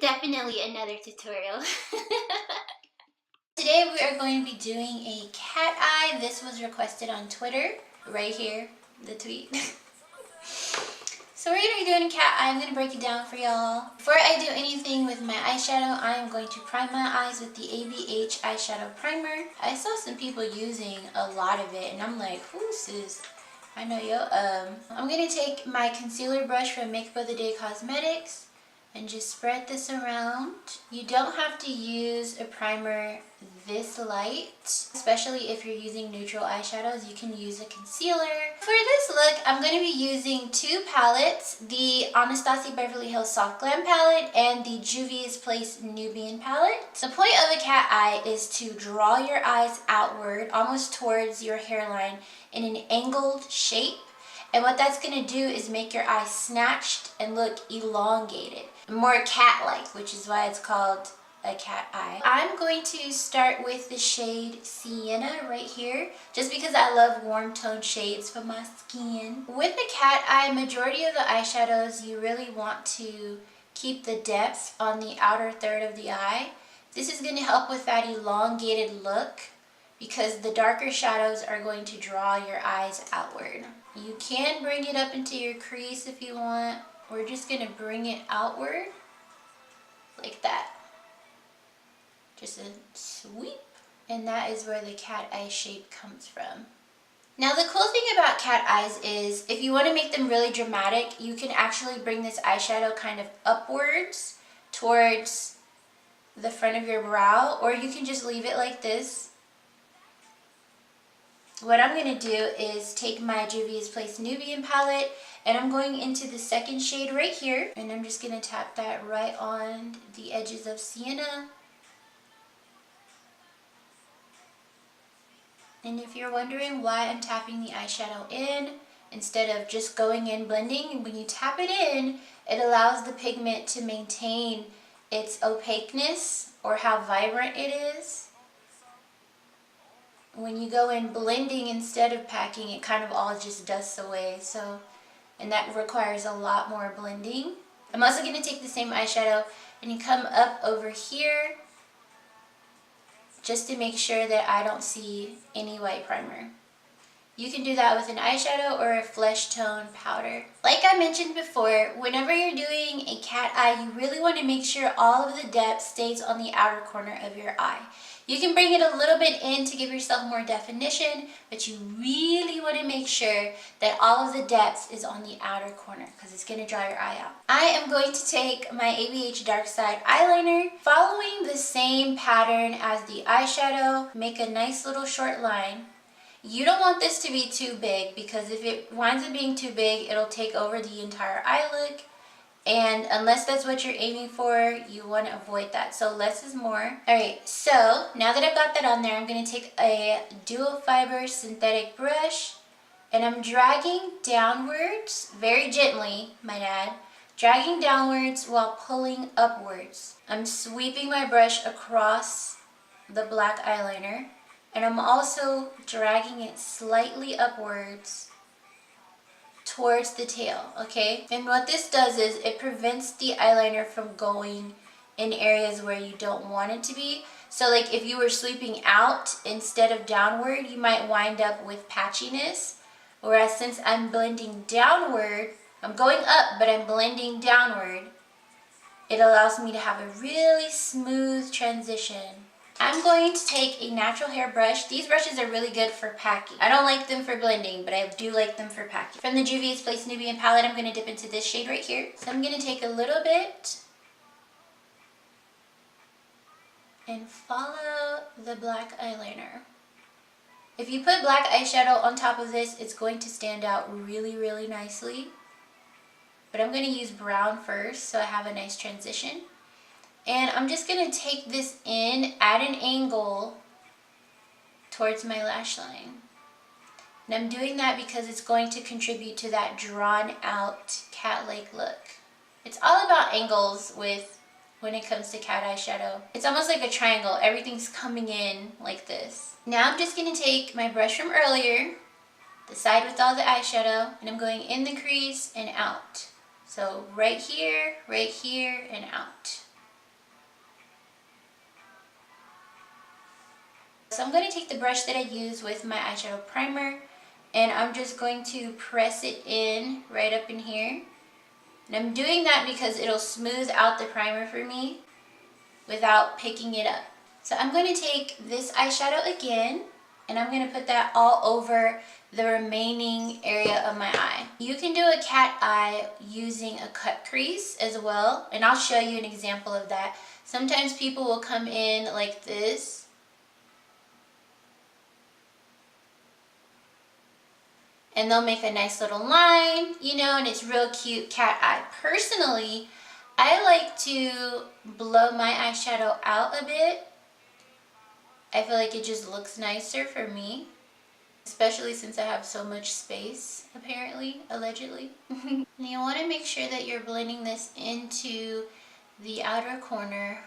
Definitely another tutorial. Today we are going to be doing a cat eye. This was requested on Twitter, right here, the tweet. So we're going to be doing a cat eye. I'm going to break it down for y'all. Before I do anything with my eyeshadow, I am going to prime my eyes with the ABH eyeshadow primer. I saw some people using a lot of it and I'm like, who's sis? I know yo. I'm going to take my concealer brush from Makeup of the Day Cosmetics and just spread this around. You don't have to use a primer this light, especially if you're using neutral eyeshadows. You can use a concealer. For this look, I'm going to be using two palettes, the Anastasia Beverly Hills Soft Glam palette and the JUVIA'S Nubian palette. The point of a cat eye is to draw your eyes outward, almost towards your hairline, in an angled shape. And what that's going to do is make your eyes snatched and look elongated, more cat-like, which is why it's called a cat eye. I'm going to start with the shade Sienna right here, just because I love warm tone shades for my skin. With the cat eye, majority of the eyeshadows, you really want to keep the depth on the outer third of the eye. This is going to help with that elongated look, because the darker shadows are going to draw your eyes outward. You can bring it up into your crease if you want. We're just going to bring it outward like that. Just a sweep. And that is where the cat eye shape comes from. Now the cool thing about cat eyes is if you want to make them really dramatic, you can actually bring this eyeshadow kind of upwards towards the front of your brow, or you can just leave it like this. What I'm going to do is take my JUVIA'S Nubian palette and I'm going into the second shade right here, and I'm just going to tap that right on the edges of Sienna. And if you're wondering why I'm tapping the eyeshadow in instead of just going in blending, when you tap it in, it allows the pigment to maintain its opaqueness or how vibrant it is. When you go in blending instead of packing, it kind of all just dusts away. And that requires a lot more blending. I'm also going to take the same eyeshadow and come up over here just to make sure that I don't see any white primer. You can do that with an eyeshadow or a flesh tone powder. Like I mentioned before, whenever you're doing a cat eye, you really want to make sure all of the depth stays on the outer corner of your eye. You can bring it a little bit in to give yourself more definition, but you really want to make sure that all of the depth is on the outer corner because it's going to dry your eye out. I am going to take my ABH Dark Side eyeliner, following the same pattern as the eyeshadow, make a nice little short line. You don't want this to be too big, because if it winds up being too big, it'll take over the entire eye look. And unless that's what you're aiming for, you want to avoid that. So less is more. Alright, so now that I've got that on there, I'm going to take a dual fiber synthetic brush and I'm dragging downwards, very gently, might add, dragging downwards while pulling upwards. I'm sweeping my brush across the black eyeliner, and I'm also dragging it slightly upwards towards the tail, okay? And what this does is it prevents the eyeliner from going in areas where you don't want it to be. So like if you were sweeping out instead of downward, you might wind up with patchiness. Whereas since I'm blending downward, I'm going up, but I'm blending downward, it allows me to have a really smooth transition. I'm going to take a natural hair brush. These brushes are really good for packing. I don't like them for blending, but I do like them for packing. From the JUVIA'S Nubian palette, I'm going to dip into this shade right here. So I'm going to take a little bit and follow the black eyeliner. If you put black eyeshadow on top of this, it's going to stand out really, really nicely. But I'm going to use brown first so I have a nice transition. And I'm just going to take this in at an angle towards my lash line. And I'm doing that because it's going to contribute to that drawn out cat-like look. It's all about angles when it comes to cat eyeshadow. It's almost like a triangle. Everything's coming in like this. Now I'm just going to take my brush from earlier, the side with all the eyeshadow, and I'm going in the crease and out. So right here, and out. So I'm going to take the brush that I use with my eyeshadow primer, and I'm just going to press it in right up in here. And I'm doing that because it'll smooth out the primer for me without picking it up. So I'm going to take this eyeshadow again, and I'm going to put that all over the remaining area of my eye. You can do a cat eye using a cut crease as well, and I'll show you an example of that. Sometimes people will come in like this, and they'll make a nice little line, you know, and it's real cute cat eye. Personally, I like to blow my eyeshadow out a bit. I feel like it just looks nicer for me, especially since I have so much space, apparently, allegedly. And you want to make sure that you're blending this into the outer corner.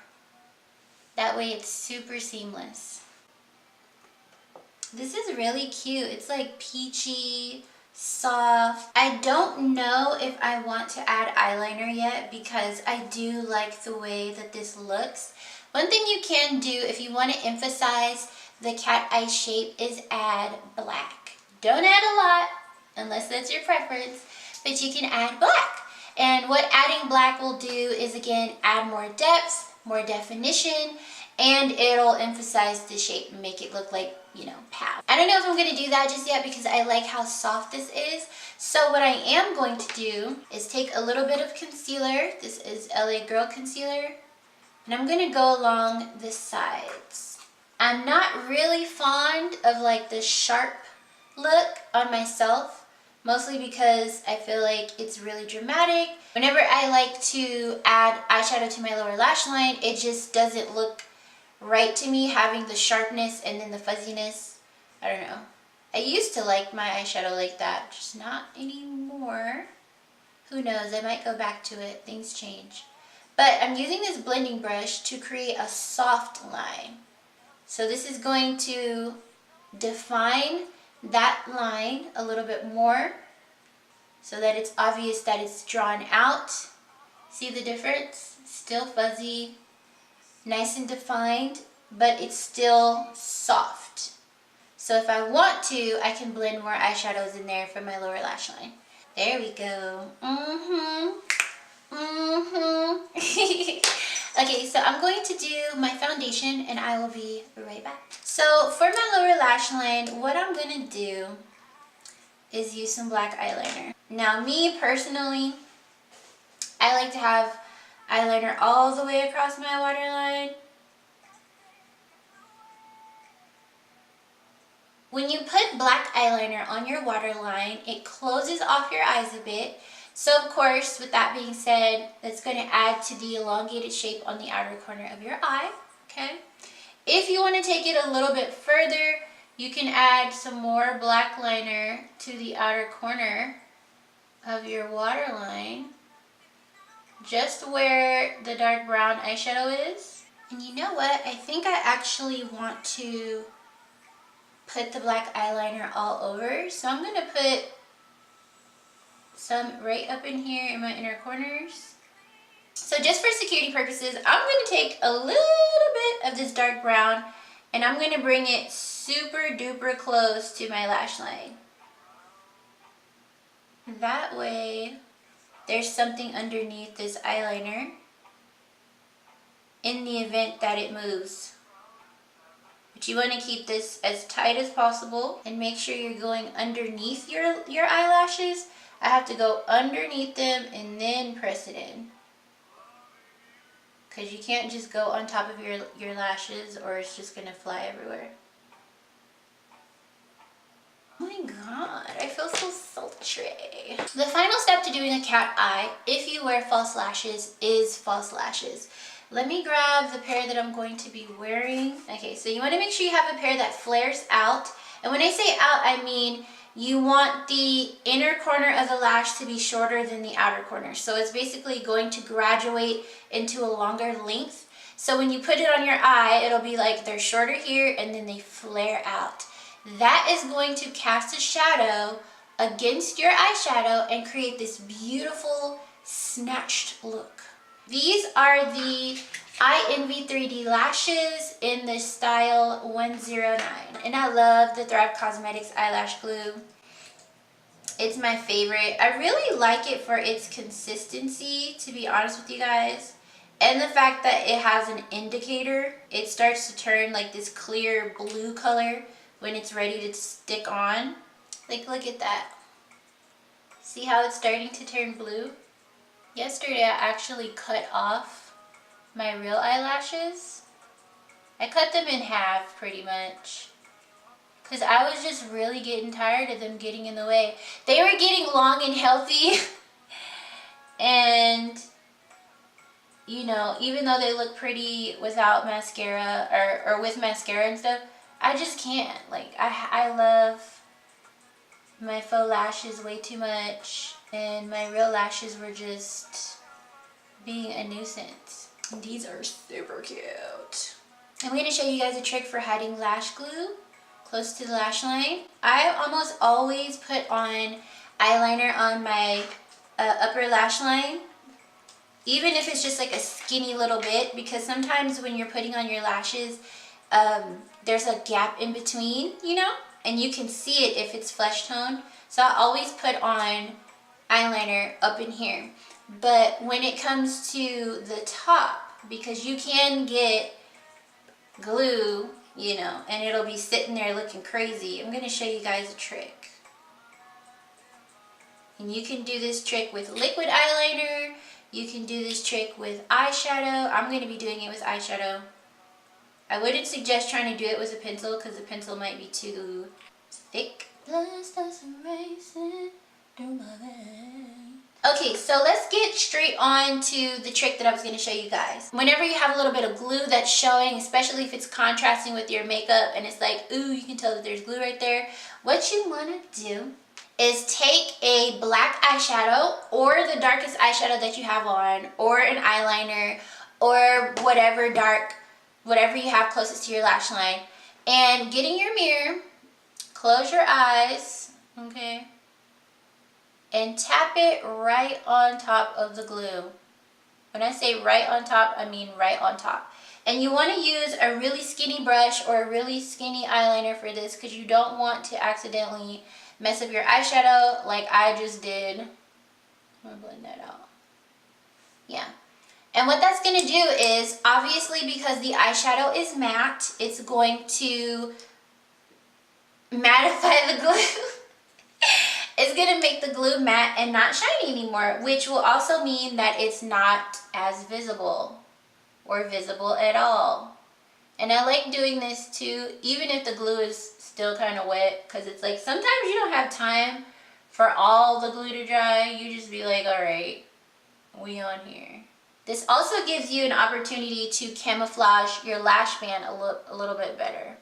That way it's super seamless. This is really cute. It's like peachy, soft. I don't know if I want to add eyeliner yet because I do like the way that this looks. One thing you can do if you want to emphasize the cat eye shape is add black. Don't add a lot unless that's your preference, but you can add black. And what adding black will do is, again, add more depth, more definition, and it'll emphasize the shape and make it look like, you know, pow. I don't know if I'm going to do that just yet because I like how soft this is. So what I am going to do is take a little bit of concealer. This is LA Girl concealer. And I'm going to go along the sides. I'm not really fond of like the sharp look on myself, mostly because I feel like it's really dramatic. Whenever I like to add eyeshadow to my lower lash line, it just doesn't look right to me having the sharpness and then the fuzziness. I don't know. I used to like my eyeshadow like that, just not anymore. Who knows, I might go back to it. Things change. But I'm using this blending brush to create a soft line. So this is going to define that line a little bit more so that it's obvious that it's drawn out. See the difference? Still fuzzy, nice and defined, but it's still soft. So if I want to, I can blend more eyeshadows in there for my lower lash line. There we go. Okay, so I'm going to do my foundation and I will be right back. So for my lower lash line, what I'm going to do is use some black eyeliner. Now me personally, I like to have eyeliner all the way across my waterline. When you put black eyeliner on your waterline, it closes off your eyes a bit. So of course, with that being said, that's going to add to the elongated shape on the outer corner of your eye, okay? If you want to take it a little bit further, you can add some more black liner to the outer corner of your waterline, just where the dark brown eyeshadow is. And you know what? I think I actually want to put the black eyeliner all over. So I'm going to put some right up in here in my inner corners. So just for security purposes, I'm going to take a little bit of this dark brown and I'm going to bring it super duper close to my lash line. That way there's something underneath this eyeliner in the event that it moves. But you want to keep this as tight as possible and make sure you're going underneath your eyelashes. I have to go underneath them and then press it in. Because you can't just go on top of your lashes or it's just going to fly everywhere. Oh my god, I feel so sultry. The final step to doing a cat eye, if you wear false lashes, is false lashes. Let me grab the pair that I'm going to be wearing. Okay, so you want to make sure you have a pair that flares out. And when I say out, I mean you want the inner corner of the lash to be shorter than the outer corner. So it's basically going to graduate into a longer length. So when you put it on your eye, it'll be like they're shorter here and then they flare out. That is going to cast a shadow against your eyeshadow and create this beautiful snatched look. These are the iENVY 3D lashes in the style 109. And I love the Thrive Causemetics eyelash glue. It's my favorite. I really like it for its consistency, to be honest with you guys. And the fact that it has an indicator. It starts to turn like this clear blue color when it's ready to stick on. Like, look at that. See how it's starting to turn blue? Yesterday I actually cut off my real eyelashes. I cut them in half pretty much. Because I was just really getting tired of them getting in the way. They were getting long and healthy. And, you know, even though they look pretty without mascara or with mascara and stuff, I just can't. Like, I love my faux lashes way too much. And my real lashes were just being a nuisance. And these are super cute. I'm going to show you guys a trick for hiding lash glue close to the lash line. I almost always put on eyeliner on my upper lash line, even if it's just like a skinny little bit, because sometimes when you're putting on your lashes, there's a gap in between, you know, and you can see it if it's flesh tone. So I always put on eyeliner up in here. But when it comes to the top, because you can get glue, you know, and it'll be sitting there looking crazy, I'm going to show you guys a trick. And you can do this trick with liquid eyeliner. You can do this trick with eyeshadow. I'm going to be doing it with eyeshadow. I wouldn't suggest trying to do it with a pencil because the pencil might be too thick. Okay, so let's get straight on to the trick that I was going to show you guys. Whenever you have a little bit of glue that's showing, especially if it's contrasting with your makeup and it's like, ooh, you can tell that there's glue right there, what you want to do is take a black eyeshadow or the darkest eyeshadow that you have on, or an eyeliner, or whatever dark, whatever you have closest to your lash line, and get in your mirror, close your eyes, okay, and tap it right on top of the glue. When I say right on top, I mean right on top. And you want to use a really skinny brush or a really skinny eyeliner for this, because you don't want to accidentally mess up your eyeshadow like I just did. I'm gonna blend that out. Yeah. And what that's going to do is, obviously because the eyeshadow is matte, it's going to mattify the glue. It's going to make the glue matte and not shiny anymore, which will also mean that it's not as visible or visible at all. And I like doing this too, even if the glue is still kind of wet, because it's like sometimes you don't have time for all the glue to dry. You just be like, all right, we on here. This also gives you an opportunity to camouflage your lash band a little bit better.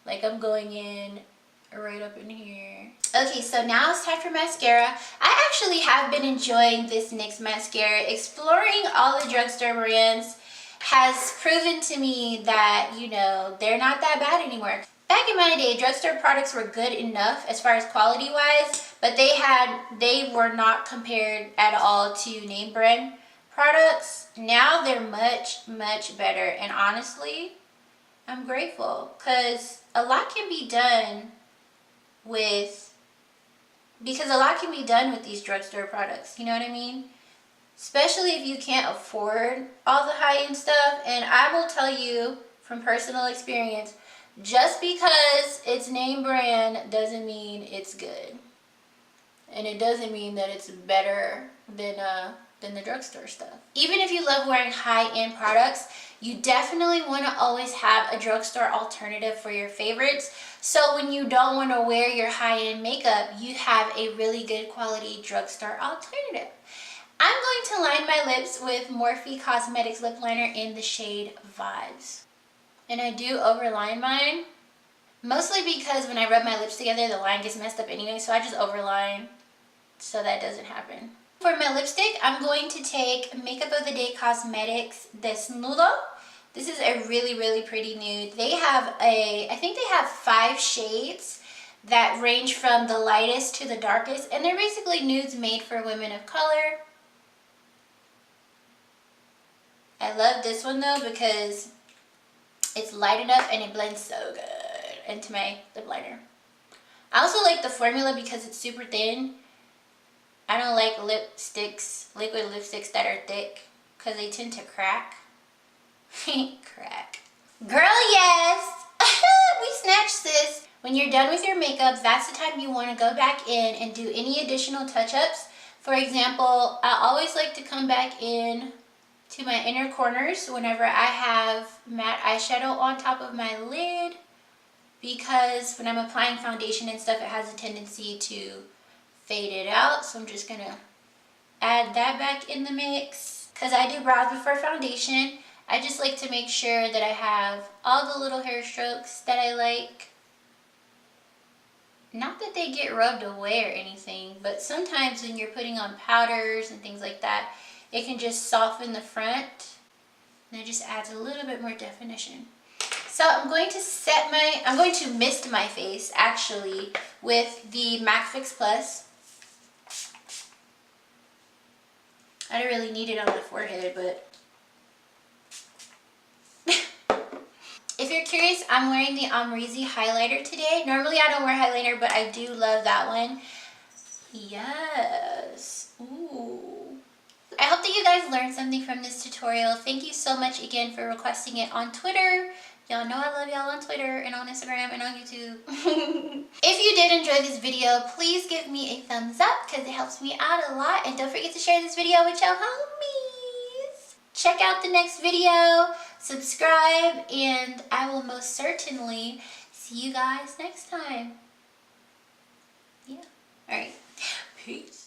Like I'm going in right up in here. Okay, so now it's time for mascara. I actually have been enjoying this NYX mascara. Exploring all the drugstore brands has proven to me that, you know, they're not that bad anymore. Back in my day, drugstore products were good enough as far as quality wise, but they were not compared at all to name brand products. Now they're much, much better, and honestly, I'm grateful, because a lot can be done with these drugstore products, you know what I mean? Especially if you can't afford all the high-end stuff. And I will tell you from personal experience, just because it's name brand doesn't mean it's good. And it doesn't mean that it's better than the drugstore stuff. Even if you love wearing high-end products, you definitely want to always have a drugstore alternative for your favorites. So when you don't want to wear your high-end makeup, you have a really good quality drugstore alternative. I'm going to line my lips with Morphe Cosmetics lip liner in the shade Vibes. And I do overline mine, mostly because when I rub my lips together, the line gets messed up anyway, so I just overline so that doesn't happen. For my lipstick, I'm going to take Makeup of the Day Cosmetics DESNUDO. This is a really, really pretty nude. They have I think they have 5 shades that range from the lightest to the darkest, and they're basically nudes made for women of color. I I love this one though because it's light enough and it blends so good into my lip liner. I also like the formula because it's super thin. I don't like lipsticks, liquid lipsticks that are thick because they tend to crack. Crack. Girl, yes! We snatched this. When you're done with your makeup, that's the time you want to go back in and do any additional touch-ups. For example, I always like to come back in to my inner corners whenever I have matte eyeshadow on top of my lid, because when I'm applying foundation and stuff, it has a tendency to fade it out. So I'm just gonna add that back in the mix. Because I do brows before foundation, I just like to make sure that I have all the little hair strokes that I like. Not that they get rubbed away or anything, but sometimes when you're putting on powders and things like that, it can just soften the front, and it just adds a little bit more definition. So I'm going to mist my face actually with the MAC Fix Plus. I don't really need it on my forehead, but if you're curious, I'm wearing the AMREZY highlighter today. Normally I don't wear highlighter, but I do love that one. Yes. Ooh. I hope that you guys learned something from this tutorial. Thank you so much again for requesting it on Twitter. Y'all know I love y'all on Twitter and on Instagram and on YouTube. If you did enjoy this video, please give me a thumbs up because it helps me out a lot. And don't forget to share this video with your homies. Check out the next video, subscribe, and I will most certainly see you guys next time. Yeah. Alright. Peace.